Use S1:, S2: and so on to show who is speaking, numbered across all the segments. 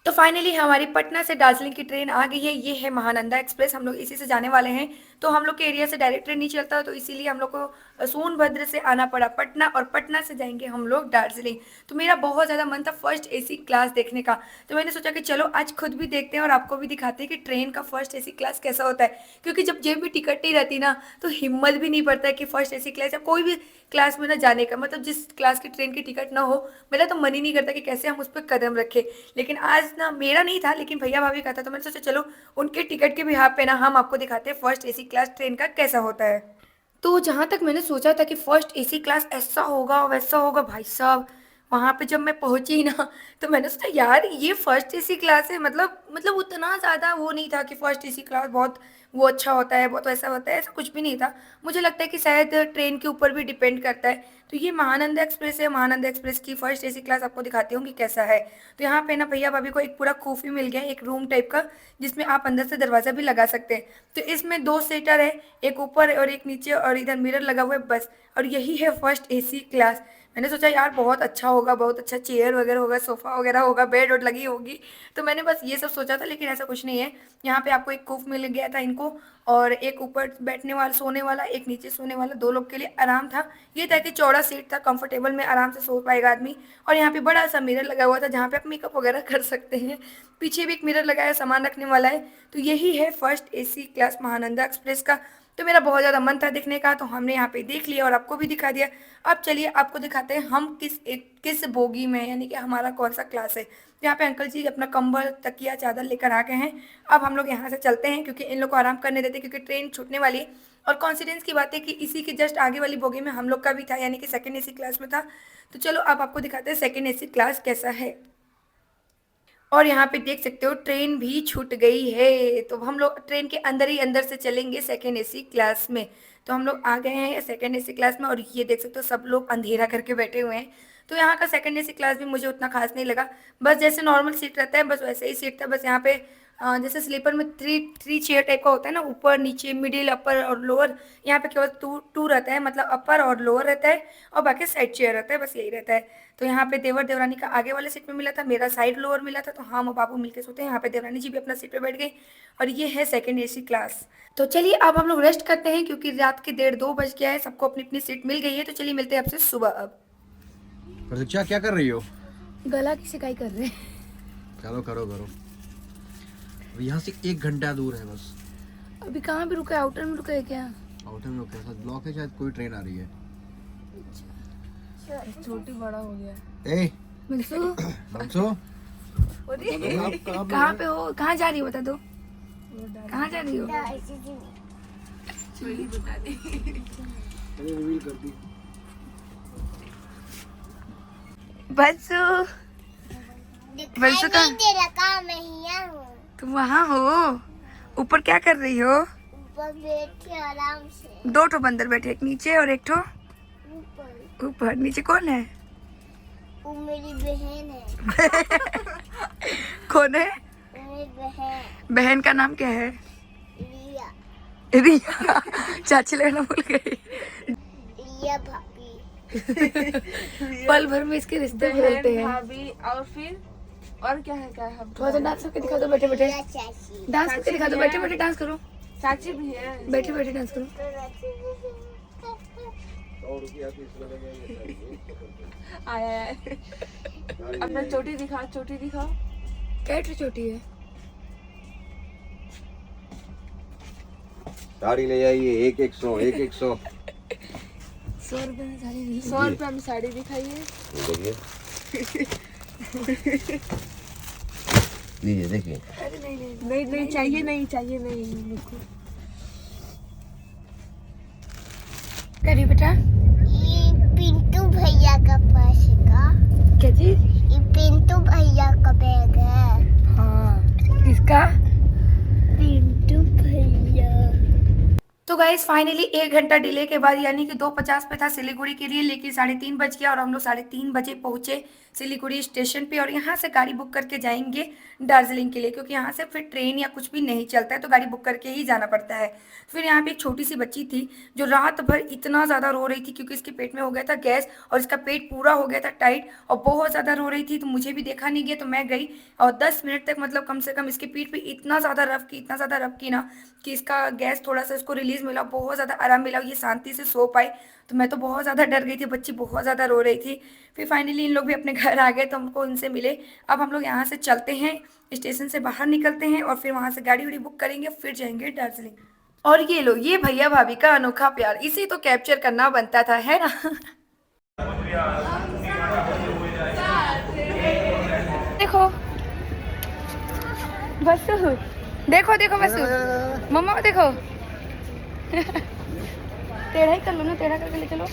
S1: तो फाइनली हमारी पटना से दार्जिलिंग की ट्रेन आ गई है। ये है महानंदा एक्सप्रेस। हम लोग इसी से जाने वाले हैं। तो हम लोग के एरिया से डायरेक्ट ट्रेन नहीं चलता, तो इसीलिए हम लोग को सोनभद्र से आना पड़ा पटना, और पटना से जाएंगे हम लोग दार्जिलिंग। तो मेरा बहुत ज़्यादा मन था फर्स्ट एसी क्लास देखने का। तो मैंने सोचा कि चलो आज खुद भी देखते हैं और आपको भी दिखाते हैं कि ट्रेन का फर्स्ट एसी क्लास कैसा होता है। क्योंकि जब जेब में टिकट नहीं रहती ना, तो हिम्मत भी नहीं पड़ता है कि फर्स्ट एसी क्लास या कोई भी क्लास में ना जाने का, मतलब जिस क्लास की ट्रेन की टिकट ना हो, मेरा तो मन ही नहीं करता कि कैसे हम उस पर कदम रखें। लेकिन आज ना मेरा नहीं था, लेकिन भैया भाभी का था, तो मैंने सोचा चलो उनके टिकट के बिहाफ पे ना हम आपको दिखाते हैं फर्स्ट एसी क्लास ट्रेन का कैसा होता है। तो जहाँ तक मैंने सोचा था कि फर्स्ट एसी क्लास ऐसा होगा वैसा होगा, भाई साहब वहाँ पे जब मैं पहुंची ना, तो मैंने सोचा यार ये फर्स्ट एसी क्लास है। मतलब उतना ज़्यादा वो नहीं था कि फर्स्ट एसी क्लास बहुत वो अच्छा होता है, बहुत वैसा होता है, ऐसा कुछ भी नहीं था। मुझे लगता है कि शायद ट्रेन के ऊपर भी डिपेंड करता है। तो ये महानंदा एक्सप्रेस है। महानंदा एक्सप्रेस की फर्स्ट एसी क्लास आपको दिखाती हूँ कि कैसा है। तो यहाँ पे ना भैया भाभी को एक पूरा खूफी मिल गया है, एक रूम टाइप का, जिसमें आप अंदर से दरवाज़ा भी लगा सकते हैं। तो इसमें दो सीटर है, एक ऊपर और एक नीचे, और इधर मिरर लगा हुआ है बस। और यही है फर्स्ट एसी क्लास। मैंने सोचा यार बहुत अच्छा होगा, बहुत अच्छा चेयर वगैरह होगा, सोफ़ा वगैरह होगा, बेड वोड लगी होगी। तो मैंने बस ये सब सोचा था, लेकिन ऐसा कुछ नहीं है। यहाँ पे आपको एक कुफ मिल गया था इनको, और एक ऊपर बैठने वाला सोने वाला, एक नीचे सोने वाला, दो लोग के लिए आराम था। ये था कि चौड़ा सीट था, कंफर्टेबल में आराम से सो पाएगा आदमी। और यहाँ पे बड़ा सा मिरर लगा हुआ था जहाँ पे आप मेकअप वगैरह कर सकते हैं। पीछे भी एक मिरर लगा है, सामान रखने वाला है। तो यही है first AC class Mahananda express का। तो मेरा बहुत ज़्यादा मन था देखने का, तो हमने यहाँ पे देख लिया और आपको भी दिखा दिया। अब चलिए आपको दिखाते हैं हम किस बोगी में, यानी कि हमारा कौन सा क्लास है। यहाँ पे अंकल जी अपना कंबल तकिया चादर लेकर आ गए हैं। अब हम लोग यहाँ से चलते हैं, क्योंकि इन लोग को आराम करने देते, क्योंकि ट्रेन छूटने वाली है। और कॉन्सिडेंस की बात है कि इसी के जस्ट आगे वाली बोगी में हम लोग का भी था, यानी कि सेकेंड एसी क्लास में था। तो चलो अब आपको दिखाते हैं सेकेंड एसी क्लास कैसा है। और यहाँ पे देख सकते हो ट्रेन भी छूट गई है। तो हम लोग ट्रेन के अंदर ही अंदर से चलेंगे सेकेंड एसी क्लास में। तो हम लोग आ गए हैं सेकेंड एसी क्लास में, और ये देख सकते हो सब लोग अंधेरा करके बैठे हुए हैं। तो यहाँ का सेकेंड एसी क्लास भी मुझे उतना खास नहीं लगा। बस जैसे नॉर्मल सीट रहता है बस वैसे ही सीट था। बस यहाँ पे जैसे स्लीपर में थ्री थ्री चेयर टाइप का होता है ना, ऊपर नीचे मिडिल अपर और लोअर। यहाँ पे केवल टू टू रहता है, मतलब अपर और लोअर रहता है, और बाकी साइड चेयर रहता है, बस यही रहता है। तो यहाँ पे देवर देवरानी का आगे वाले सीट में मिला था, मेरा साइड लोअर मिला था। तो हम और बाबू मिलके सोते हैं। यहाँ पे देवरानी जी भी अपना सीट पे बैठ गई। और ये है सेकंड एसी क्लास। तो चलिए अब हम लोग रेस्ट करते हैं, क्योंकि रात के 1:30-2 बज गया है। सबको अपनी अपनी सीट मिल गई है। तो चलिए मिलते हैं आपसे सुबह। अब
S2: प्रतीक्षा क्या कर रही हो?
S1: गला की शिकाई कर रहे हैं।
S2: चलो करो करो। अब यहाँ से 1 घंटा दूर है बस।
S1: अभी कहाँ पे रुका है? आउटर में रुका है क्या?
S2: आउटर में कैसा ब्लॉक है, शायद कोई ट्रेन आ रही है।
S1: छोटी बड़ा हो गया।
S2: ए
S1: मिलसू
S2: बंसो,
S1: कहाँ पे हो? कहाँ जा रही हो बता दो। कहाँ जा रही हो?
S2: रिवील कर दी।
S1: बंसू बंसू कहाँ?
S3: तेरा काम मैं यहाँ हूँ।
S1: तुम वहाँ हो? ऊपर क्या कर रही हो?
S3: ऊपर बैठे आराम से।
S1: 2 ठो बंदर बैठे, एक नीचे और एक ठो
S3: ऊपर
S1: ऊपर। नीचे कौन है?
S3: वो मेरी बहन है।
S1: कौन है?
S3: वो मेरी बहन
S1: बहन का नाम क्या है?
S3: रिया।
S1: रिया। चाची लगना भूल गई।
S3: रिया भाभी।
S1: पल भर में इसके रिश्ते बदलते हैं।
S4: भाभी और फिर और क्या है
S1: थोड़ा सा डांस करके दिखा दो, बैठे बैठे
S3: रिया चाची।
S1: डांस करके दिखा दो, बैठे बैठे डांस करो,
S4: चाची भी है।
S1: बैठे बैठे डांस करो।
S4: आया अपना चोटी दिखा, चोटी दिखाओ।
S1: क्या छोटी है?
S5: साड़ी ले आइए, एक 100 एक 100।
S1: 100 रुपए में साड़ी नहीं।
S4: 100 रुपया में साड़ी दिखाइए।
S5: देखिए लीजिए देखिए।
S1: अरे नहीं नहीं
S4: नहीं नहीं चाहिए, नहीं चाहिए, नहीं मुझको।
S1: करी बेटा।
S3: ये पिंटू भैया का पर्स का।
S1: क्या चीज?
S3: ये पिंटू भैया का बैग है।
S1: हाँ किसका?
S3: पिंटू भैया।
S1: तो गाइस फाइनली 1 घंटा डिले के बाद, यानी कि 2:50 पे था सिलीगुड़ी के लिए, लेकिन 3:30 बज गया और हम लोग 3:30 बजे पहुंचे सिलीगुड़ी स्टेशन पे और यहाँ से गाड़ी बुक करके जाएंगे दार्जिलिंग के लिए, क्योंकि यहाँ से फिर ट्रेन या कुछ भी नहीं चलता है तो गाड़ी बुक करके ही जाना पड़ता है। फिर यहाँ पे एक छोटी सी बच्ची थी जो रात भर इतना ज़्यादा रो रही थी क्योंकि इसके पेट में हो गया था गैस और इसका पेट पूरा हो गया था टाइट और बहुत ज़्यादा रो रही थी। तो मुझे भी देखा नहीं गया तो मैं गई और 10 मिनट तक मतलब कम से कम इसके पीठ पे इतना ज़्यादा रफ की ना कि इसका गैस थोड़ा सा इसको रिलीज़ मिला, बहुत ज़्यादा आराम मिला, ये शांति से सो पाई। तो मैं तो बहुत ज़्यादा डर गई थी, बच्ची बहुत ज़्यादा रो रही थी। फिर फाइनली इन लोग भी अपने घर आ गए तो हमको उनसे मिले। अब हम लोग यहाँ से चलते हैं, स्टेशन से बाहर निकलते हैं और फिर वहाँ से गाड़ी वाड़ी बुक करेंगे, फिर जाएंगे दार्जिलिंग। और ये लो, ये भैया भाभी का अनोखा प्यार, इसे तो कैप्चर करना बनता था, है ना। देखो बसु, देखो देखो बसु, मम्मा देखो। टेढ़ा ही कर लो ना, टेढ़ा करके ले चलो।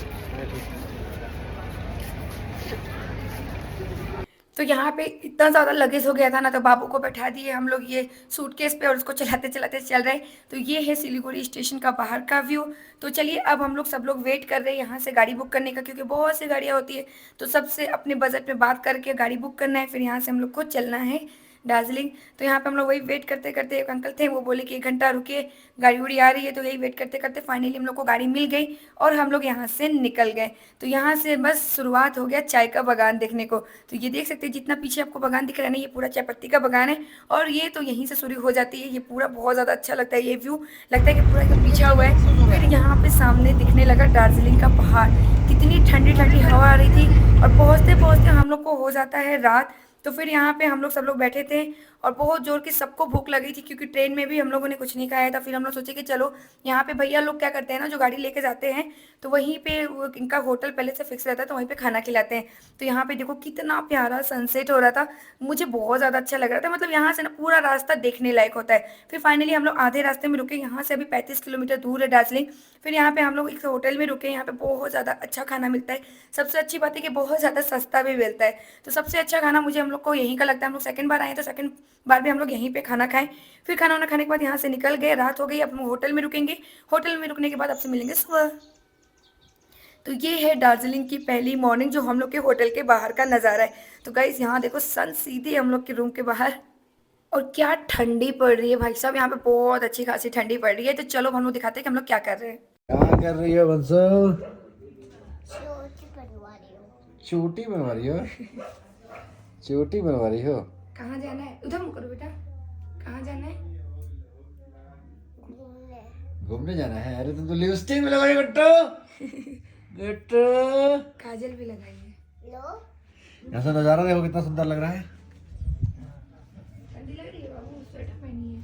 S1: तो यहाँ पे इतना ज़्यादा लगेज हो गया था ना तो बाबू को बैठा दिए हम लोग ये सूटकेस पे और उसको चलाते चलाते चल रहे। तो ये है सिलीगुड़ी स्टेशन का बाहर का व्यू। तो चलिए अब हम लोग सब लोग वेट कर रहे हैं यहाँ से गाड़ी बुक करने का, क्योंकि बहुत सी गाड़ियाँ होती है तो सबसे अपने बजट में बात करके गाड़ी बुक करना है। फिर यहाँ से हम लोग को चलना है दार्जिलिंग। तो यहाँ पे हम लोग वही वेट करते करते, एक अंकल थे वो बोले कि 1 घंटा रुकिए, गाड़ी उड़ी आ रही है। तो यही वेट करते करते फाइनली हम लोग को गाड़ी मिल गई और हम लोग यहाँ से निकल गए। तो यहाँ से बस शुरुआत हो गया चाय का बागान देखने को। तो ये देख सकते हैं जितना पीछे आपको बागान दिख रहा है ना, ये पूरा चाय पत्ती का बागान है और ये तो यहीं से शुरू हो जाती है। ये पूरा बहुत ज़्यादा अच्छा लगता है, ये व्यू लगता है कि पूरा एकदम पीछा हुआ है। फिर यहाँ पे सामने दिखने लगा दार्जिलिंग का पहाड़, कितनी ठंडी ठंडी हवा आ रही थी और पहुँचते पहुँचते हम लोग को हो जाता है रात। तो फिर यहाँ पे हम लोग सब लोग बैठे थे और बहुत जोर की सबको भूख लगी थी, क्योंकि ट्रेन में भी हम लोगों ने कुछ नहीं खाया था। फिर हम लोग सोचे कि चलो यहाँ पे भैया लोग क्या करते हैं ना, जो गाड़ी लेके जाते हैं तो वहीं पे इनका होटल पहले से फिक्स रहता है तो वहीं पे खाना खिलाते हैं। तो यहाँ पे देखो कितना प्यारा सनसेट हो रहा था, मुझे बहुत ज़्यादा अच्छा लग रहा था। मतलब यहाँ से ना पूरा रास्ता देखने लायक होता है। फिर फाइनली हम लोग आधे रास्ते में रुके, यहाँ से अभी 35 किलोमीटर दूर है दार्जिलिंग। फिर यहाँ पे हम लोग एक होटल में रुके, यहाँ पे बहुत ज़्यादा अच्छा खाना मिलता है। सबसे अच्छी बात है कि बहुत ज़्यादा सस्ता भी मिलता है। तो सबसे अच्छा खाना मुझे हम लोग को यहीं का लगता है। हम लोग सेकंड बार आए तो सेकंड बार भी हम लोग यहीं पे खाना खाएं। फिर खाना वाना खाने के बाद यहाँ से निकल गए, रात हो गई। अब हम होटल में रुकेंगे, होटल में रुकने के बाद आपसे मिलेंगे सुबह। तो ये है दार्जिलिंग की पहली मॉर्निंग, जो हम लोग के होटल के बाहर का नज़ारा है। तो गाइस यहाँ देखो सन सीधे हम लोग के रूम के बाहर, और क्या ठंडी पड़ रही है भाई साहब, यहाँ पे बहुत अच्छी खासी ठंडी पड़ रही है। तो चलो हम लोग दिखाते हैं कि हम लोग क्या कर रहे हैं।
S2: क्या कर रही हो बंसो?
S3: चोटी बनवा रही हूँ।
S2: चोटी बनवा रही हो? चोटी बनवा रही हो?
S1: कहाँ जाना है? उधर मुँह करो बेटा, कहाँ जाना है?
S3: घूमने।
S2: घूमने जाना है? अरे तुम तो लिपस्टिक में लगाई गुट्टू। गुट्टू
S1: काजल भी लगाई है।
S3: लो।
S2: ऐसा नजारा देखो कितना सुंदर लग रहा है।
S1: ठंडी लग रही है बाबू, स्वेटर पहनी है।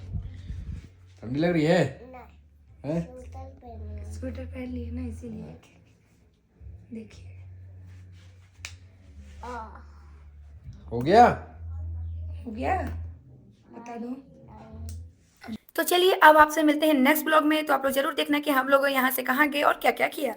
S2: ठंडी लग रही है?
S3: नहीं।
S2: हैं?
S3: स्वेटर पहनी।
S1: स्वेटर पहन ली है ना इसीलिए। देखिए
S2: हो गया?
S1: हो गया, बता दो। तो चलिए अब आपसे मिलते हैं नेक्स्ट ब्लॉग में। तो आप लोग जरूर देखना कि हम लोग यहाँ से कहाँ गए और क्या क्या किया।